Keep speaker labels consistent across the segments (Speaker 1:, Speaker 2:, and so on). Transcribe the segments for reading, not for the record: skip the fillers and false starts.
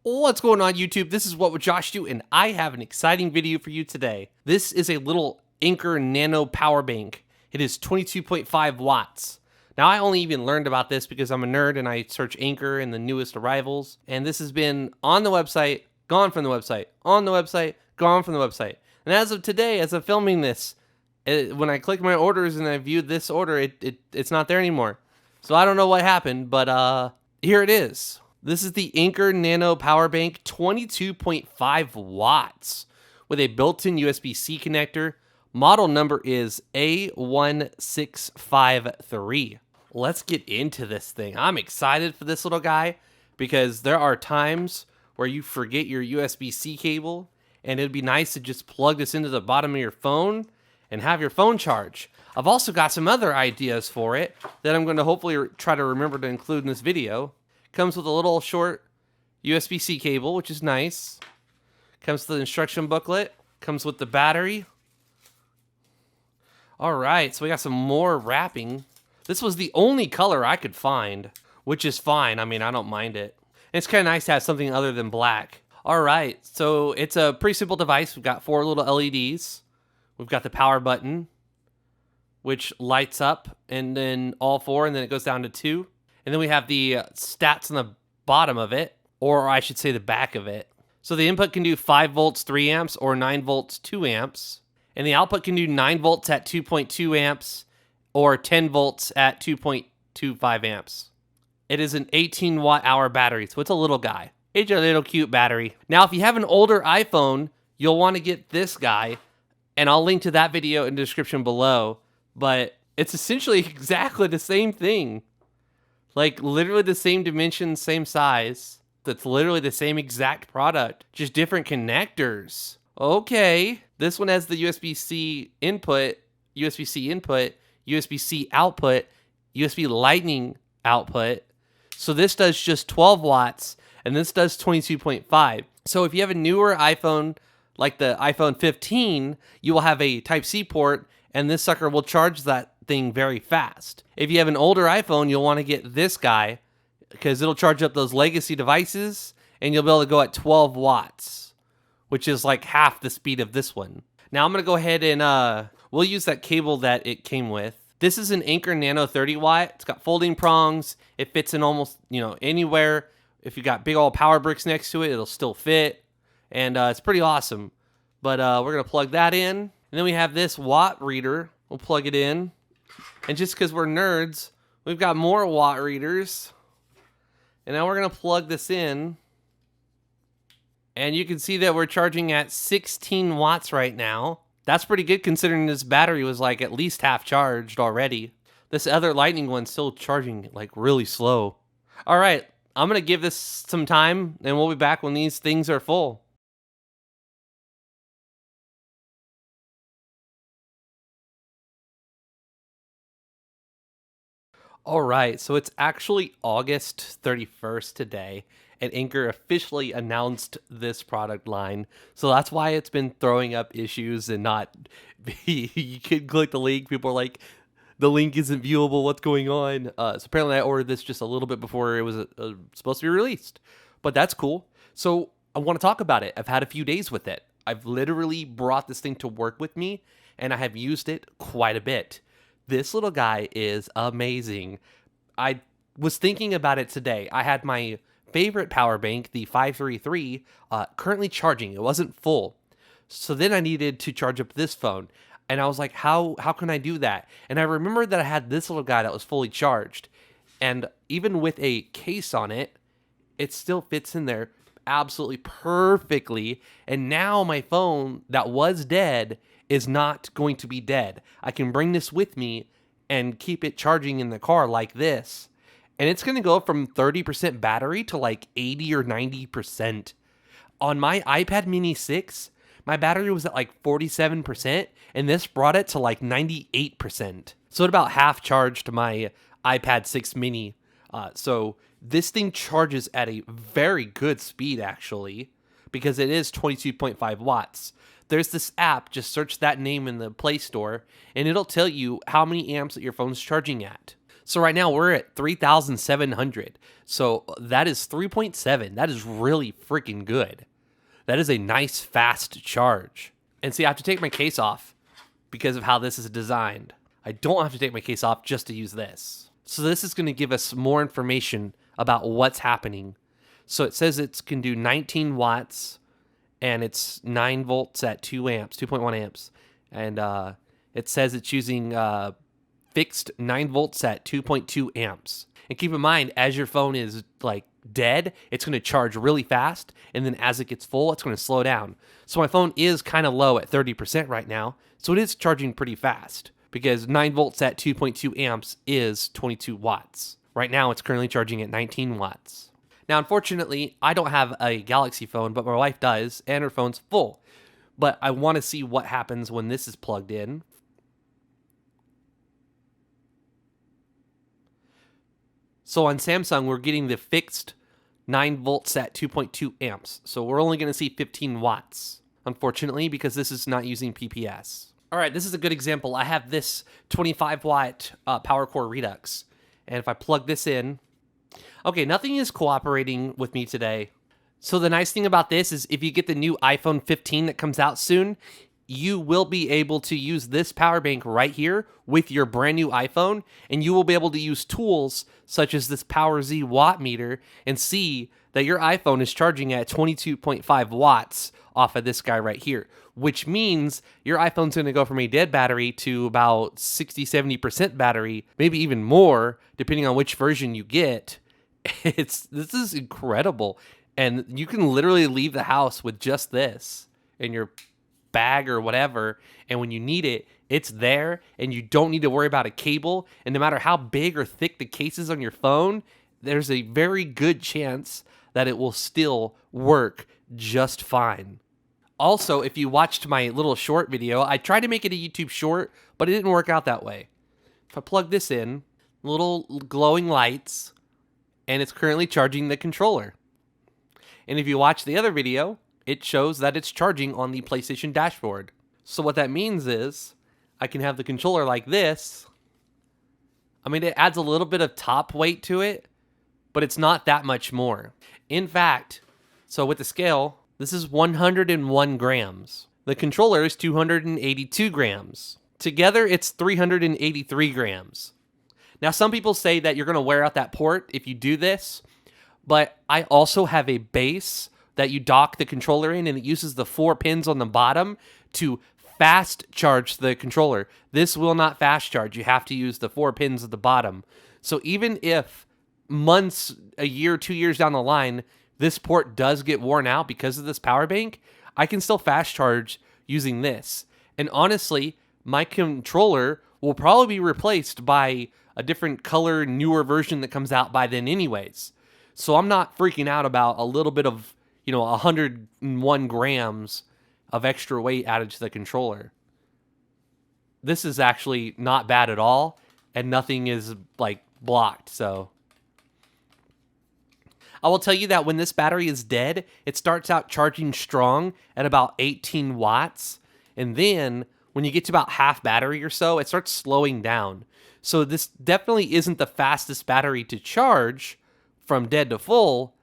Speaker 1: What's going on, YouTube? This is What Would Josh Do, and I have an exciting video for you today. This is a little Anker Nano power bank. It is 22.5 watts. Now, I only even learned about this because I'm a nerd and I search Anker and the newest arrivals. And this has been on the website, gone from the website, on the website, gone from the website. And as of today, as I'm filming this, when I click my orders and I view this order, it's not there anymore. So I don't know what happened, but here it is. This is the Anker Nano Power Bank, 22.5 watts with a built-in USB-C connector. Model number is A1653. Let's get into this thing. I'm excited for this little guy because there are times where you forget your USB-C cable, and it'd be nice to just plug this into the bottom of your phone and have your phone charge. I've also got some other ideas for it that I'm going to hopefully try to remember to include in this video. Comes with a little short USB-C cable, which is nice. Comes with the instruction booklet. Comes with the battery. All right, so we got some more wrapping. This was the only color I could find, which is fine. I mean, I don't mind it. And it's kind of nice to have something other than black. All right, so it's a pretty simple device. We've got 4 little LEDs. We've got the power button, which lights up, and then all 4, and then it goes down to 2. And then we have the stats on the bottom of it, or I should say the back of it. So the input can do 5 volts, 3 amps, or 9 volts, 2 amps. And the output can do 9 volts at 2.2 amps, or 10 volts at 2.25 amps. It is an 18 watt hour battery, so it's a little guy. It's a little cute battery. Now, if you have an older iPhone, you'll want to get this guy, and I'll link to that video in the description below. But it's essentially exactly the same thing. Like, literally the same dimensions, same size. That's literally the same exact product, just different connectors. Okay. This one has the USB-C input, USB-C output, USB Lightning output. So this does just 12 watts, and this does 22.5. So if you have a newer iPhone, like the iPhone 15, you will have a Type-C port, and this sucker will charge that thing very fast. If you have an older iPhone, you'll want to get this guy because it'll charge up those legacy devices and you'll be able to go at 12 watts, which is like half the speed of this one. Now I'm going to go ahead and we'll use that cable that it came with. This is an Anker Nano 30 watt. It's got folding prongs. It fits in almost, anywhere. If you got big old power bricks next to it, it'll still fit. And it's pretty awesome. But we're going to plug that in. And then we have this watt reader. We'll plug it in. And just because we're nerds, we've got more watt readers. And now we're going to plug this in. And you can see that we're charging at 16 watts right now. That's pretty good considering this battery was like at least half charged already. This other Lightning one's still charging like really slow. All right, I'm going to give this some time and we'll be back when these things are full. All right, so it's actually August 31st today, and Anker officially announced this product line. So that's why it's been throwing up issues and not. You can click the link. People are like, the link isn't viewable. What's going on? So apparently, I ordered this just a little bit before it was supposed to be released, but that's cool. So I want to talk about it. I've had a few days with it. I've literally brought this thing to work with me, and I have used it quite a bit. This little guy is amazing. I was thinking about it today. I had my favorite power bank, the 533, currently charging. It wasn't full. So then I needed to charge up this phone. And I was like, how can I do that? And I remembered that I had this little guy that was fully charged. And even with a case on it, it still fits in there absolutely perfectly. And now my phone that was dead is not going to be dead. I can bring this with me and keep it charging in the car like this. And it's going to go from 30% battery to like 80 or 90%. On my iPad mini 6, my battery was at like 47%, and this brought it to like 98%. So it about half charged my iPad 6 mini. So this thing charges at a very good speed, actually, because it is 22.5 watts. There's this app, just search that name in the Play Store, and it'll tell you how many amps that your phone's charging at. So right now we're at 3,700. So that is 3.7. That is really freaking good. That is a nice fast charge. And see, I have to take my case off because of how this is designed. I don't have to take my case off just to use this. So this is going to give us more information about what's happening. So it says it can do 19 watts and it's 9 volts at 2 amps, 2.1 amps. And it says it's using fixed 9 volts at 2.2 amps. And keep in mind, as your phone is like dead, it's going to charge really fast. And then as it gets full, it's going to slow down. So my phone is kind of low at 30% right now. So it is charging pretty fast because 9 volts at 2.2 amps is 22 watts. Right now, it's currently charging at 19 watts. Now, unfortunately, I don't have a Galaxy phone, but my wife does, and her phone's full. But I want to see what happens when this is plugged in. So on Samsung, we're getting the fixed 9 volts at 2.2 amps. So we're only going to see 15 watts, unfortunately, because this is not using PPS. All right, this is a good example. I have this 25 watt Power Core Redux. And if I plug this in, okay, nothing is cooperating with me today. So the nice thing about this is if you get the new iPhone 15 that comes out soon, you will be able to use this power bank right here with your brand new iPhone, and you will be able to use tools such as this PowerZ watt meter and see that your iPhone is charging at 22.5 watts off of this guy right here, which means your iPhone's going to go from a dead battery to about 60-70% battery, maybe even more, depending on which version you get. This is incredible. And you can literally leave the house with just this in your bag or whatever, and when you need it, it's there, and you don't need to worry about a cable. And no matter how big or thick the case is on your phone, there's a very good chance that it will still work just fine. Also, if you watched my little short video, I tried to make it a YouTube short, but it didn't work out that way. If I plug this in, little glowing lights, and it's currently charging the controller. And if you watch the other video, it shows that it's charging on the PlayStation dashboard. So what that means is I can have the controller like this. I mean, it adds a little bit of top weight to it, but it's not that much more. In fact, so with the scale, this is 101 grams. The controller is 282 grams. Together, it's 383 grams. Now, some people say that you're going to wear out that port if you do this, but I also have a base that you dock the controller in, and it uses the 4 pins on the bottom to fast charge the controller. This will not fast charge. You have to use the 4 pins at the bottom. So even if months, a year, 2 years down the line, this port does get worn out because of this power bank, I can still fast charge using this. And honestly, my controller will probably be replaced by a different color, newer version that comes out by then anyways. So I'm not freaking out about a little bit of 101 grams of extra weight added to the controller. This is actually not bad at all, and nothing is like blocked. So I will tell you that when this battery is dead, it starts out charging strong at about 18 watts. And then when you get to about half battery or so, it starts slowing down. So this definitely isn't the fastest battery to charge from dead to full,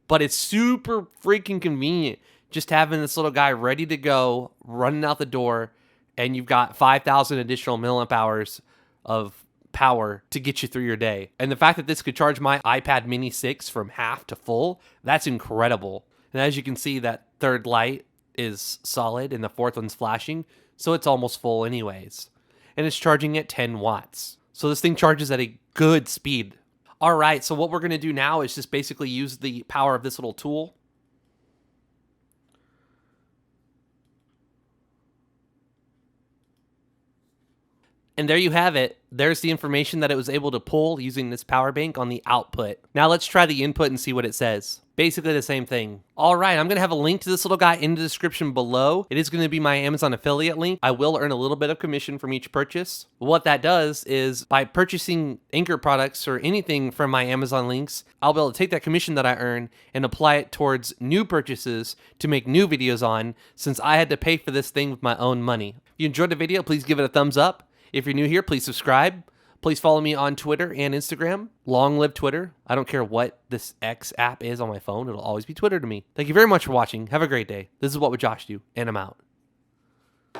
Speaker 1: but it's super freaking convenient just having this little guy ready to go, running out the door, and you've got 5,000 additional milliamp hours of power to get you through your day. And the fact that this could charge my iPad Mini 6 from half to full, that's incredible. And as you can see, that third light is solid and the fourth one's flashing, so it's almost full anyways. And it's charging at 10 watts. So this thing charges at a good speed. All right, so what we're going to do now is just basically use the power of this little tool. And there you have it. There's the information that it was able to pull using this power bank on the output. Now let's try the input and see what it says. Basically the same thing. All right, I'm going to have a link to this little guy in the description below. It is going to be my Amazon affiliate link. I will earn a little bit of commission from each purchase. What that does is by purchasing Anker products or anything from my Amazon links, I'll be able to take that commission that I earn and apply it towards new purchases to make new videos on, since I had to pay for this thing with my own money. If you enjoyed the video, please give it a thumbs up. If you're new here, please subscribe. Please follow me on Twitter and Instagram. Long live Twitter. I don't care what this X app is on my phone. It'll always be Twitter to me. Thank you very much for watching. Have a great day. This is What Would Josh Do? And I'm out.